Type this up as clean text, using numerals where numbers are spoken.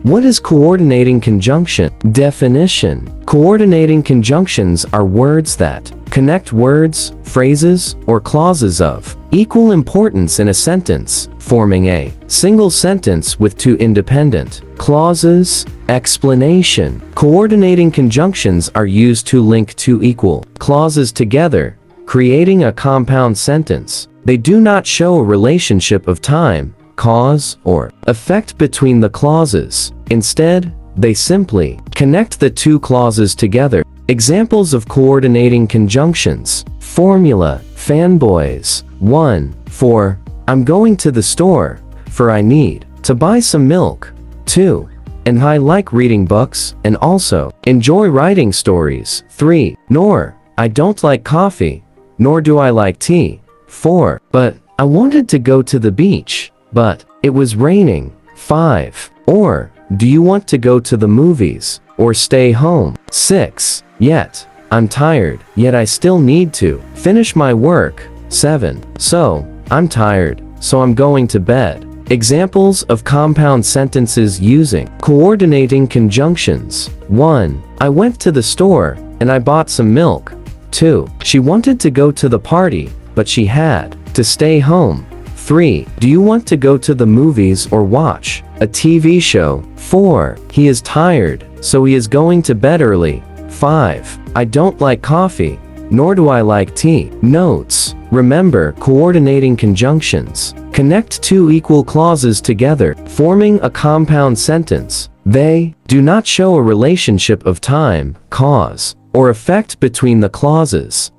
What is coordinating conjunction? Definition. Coordinating conjunctions are words that connect words, phrases, or clauses of equal importance in a sentence, forming a single sentence with two independent clauses. Explanation. Coordinating conjunctions are used to link two equal clauses together, creating a compound sentence. They do not show a relationship of time, cause, or effect between the clauses. Instead, they simply connect the two clauses together. Examples of coordinating conjunctions. Formula. Fanboys. 1. For I'm going to the store, for I need to buy some milk. 2. And I like reading books, and also enjoy writing stories. 3. Nor I don't like coffee, nor do I like tea. 4. But I wanted to go to the beach, but it was raining. 5. Or do you want to go to the movies, or stay home? 6. Yet I'm tired, yet I still need to finish my work. 7. So I'm tired, so I'm going to bed. Examples of compound sentences using coordinating conjunctions. 1. I went to the store, and I bought some milk. 2. She wanted to go to the party, but she had to stay home. 3. Do you want to go to the movies or watch a TV show? 4. He is tired, so he is going to bed early. 5. I don't like coffee, nor do I like tea. Notes. Remember, coordinating conjunctions connect two equal clauses together, forming a compound sentence. They do not show a relationship of time, cause, or effect between the clauses.